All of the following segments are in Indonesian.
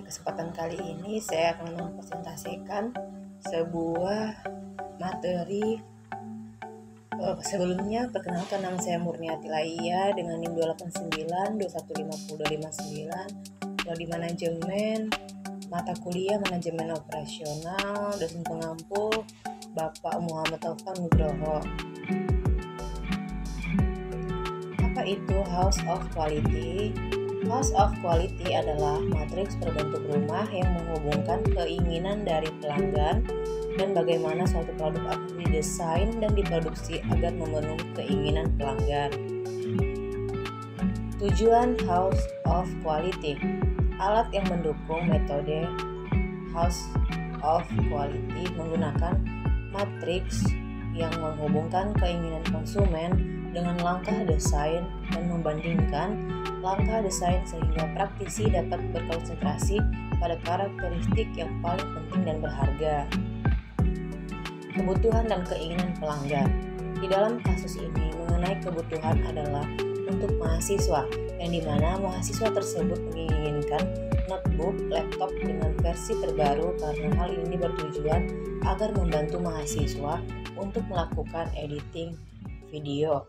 kesempatan kali ini saya akan mempresentasikan sebuah materi. Sebelumnya, perkenalkan, nama saya Murniati Laia dengan NIM 289 2150259, prodi manajemen, mata kuliah manajemen operasional, dosen pengampu Bapak Muhammad Taufan Nugroho. Apa itu House of Quality? House of Quality adalah matriks berbentuk rumah yang menghubungkan keinginan dari pelanggan dan bagaimana suatu produk akan didesain dan diproduksi agar memenuhi keinginan pelanggan. Tujuan House of Quality: alat yang mendukung metode House of Quality menggunakan matriks yang menghubungkan keinginan konsumen dengan langkah desain dan membandingkan langkah desain sehingga praktisi dapat berkonsentrasi pada karakteristik yang paling penting dan berharga. Kebutuhan dan keinginan pelanggan. Di dalam kasus ini, mengenai kebutuhan adalah untuk mahasiswa, yang dimana mahasiswa tersebut menginginkan notebook, laptop dengan versi terbaru karena hal ini bertujuan agar membantu mahasiswa untuk melakukan editing video.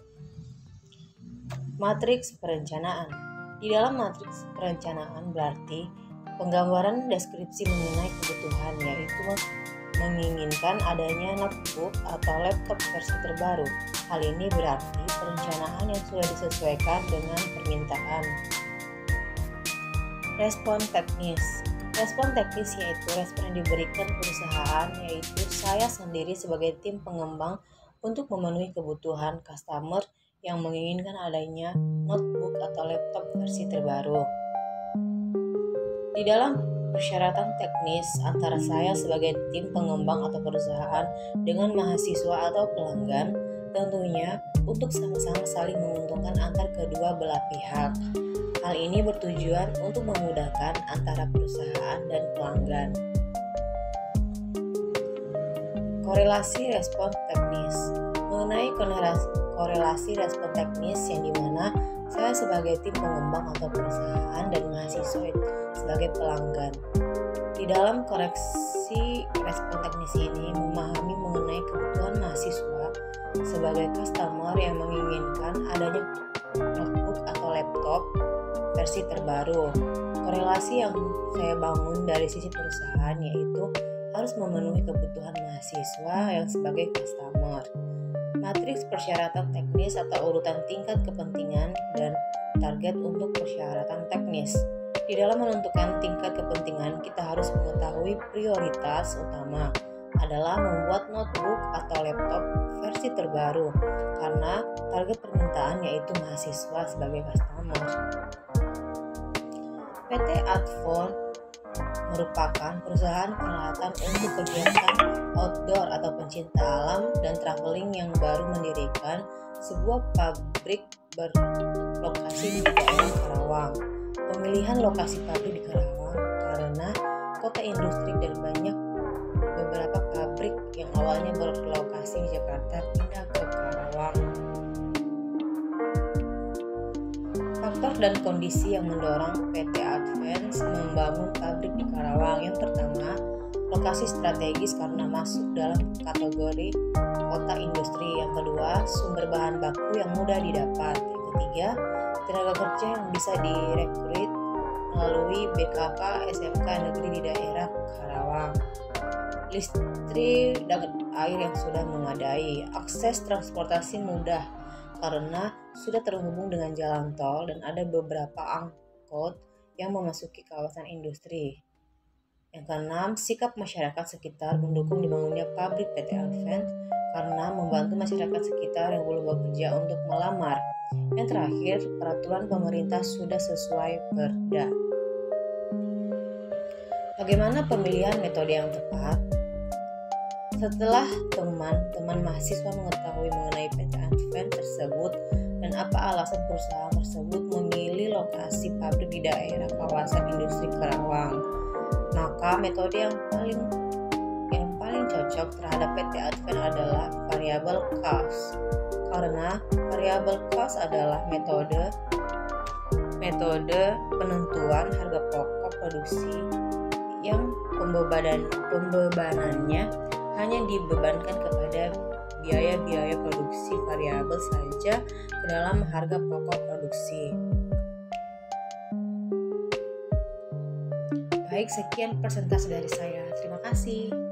Matriks perencanaan. Di dalam matriks perencanaan berarti penggambaran deskripsi mengenai kebutuhan, yaitu menginginkan adanya notebook atau laptop versi terbaru. Hal ini berarti perencanaan yang sudah disesuaikan dengan permintaan. Respon teknis. Respon teknis yaitu respon yang diberikan perusahaan, yaitu saya sendiri sebagai tim pengembang untuk memenuhi kebutuhan customer yang menginginkan adanya notebook atau laptop versi terbaru. Di dalam persyaratan teknis antara saya sebagai tim pengembang atau perusahaan dengan mahasiswa atau pelanggan, tentunya untuk sama-sama saling menguntungkan antar kedua belah pihak. Hal ini bertujuan untuk memudahkan antara perusahaan dan pelanggan. Korelasi respon teknis. Mengenai korelasi respon teknis yang dimana saya sebagai tim pengembang atau perusahaan dan mahasiswa sebagai pelanggan. Di dalam koreksi respon teknis ini memahami mengenai kebutuhan mahasiswa sebagai customer yang menginginkan adanya notebook atau laptop versi terbaru. Korelasi yang saya bangun dari sisi perusahaan yaitu harus memenuhi kebutuhan mahasiswa yang sebagai customer. Matriks persyaratan teknis atau urutan tingkat kepentingan dan target untuk persyaratan teknis. Di dalam menentukan tingkat kepentingan, kita harus mengetahui prioritas utama adalah membuat notebook atau laptop versi terbaru karena target permintaan yaitu mahasiswa sebagai customer. PT Adfon merupakan perusahaan peralatan untuk kegiatan outdoor atau pencinta alam dan traveling yang baru mendirikan sebuah pabrik berlokasi di daerah Karawang. Pemilihan lokasi pabrik di Karawang karena kota industri dan banyak beberapa pabrik yang awalnya berlokasi di Jakarta pindah ke Karawang. Faktor dan kondisi yang mendorong PT Advance membangun pabrik di Karawang. Yang pertama, lokasi strategis karena masuk dalam kategori kota industri. Yang kedua, sumber bahan baku yang mudah didapat. Yang ketiga, tenaga kerja yang bisa direkrut melalui BKK SMK negeri di daerah Karawang. Listrik dan air yang sudah memadai. Akses transportasi mudah karena sudah terhubung dengan jalan tol dan ada beberapa angkot yang memasuki kawasan industri. Yang keenam, sikap masyarakat sekitar mendukung dibangunnya pabrik PT Advance karena membantu masyarakat sekitar yang belum bekerja untuk melamar. Yang terakhir, peraturan pemerintah sudah sesuai Perda. Bagaimana pemilihan metode yang tepat? Setelah teman-teman mahasiswa mengetahui mengenai PT Advance tersebut dan apa alasan perusahaan tersebut memilih lokasi pabrik di daerah kawasan industri Karawang, maka metode yang paling cocok terhadap PT Advance adalah variable cost. Karena variable cost adalah metode penentuan harga pokok produksi yang pembebanannya hanya dibebankan kepada biaya-biaya produksi variabel saja ke dalam harga pokok produksi. Baik, sekian persentase dari saya. Terima kasih.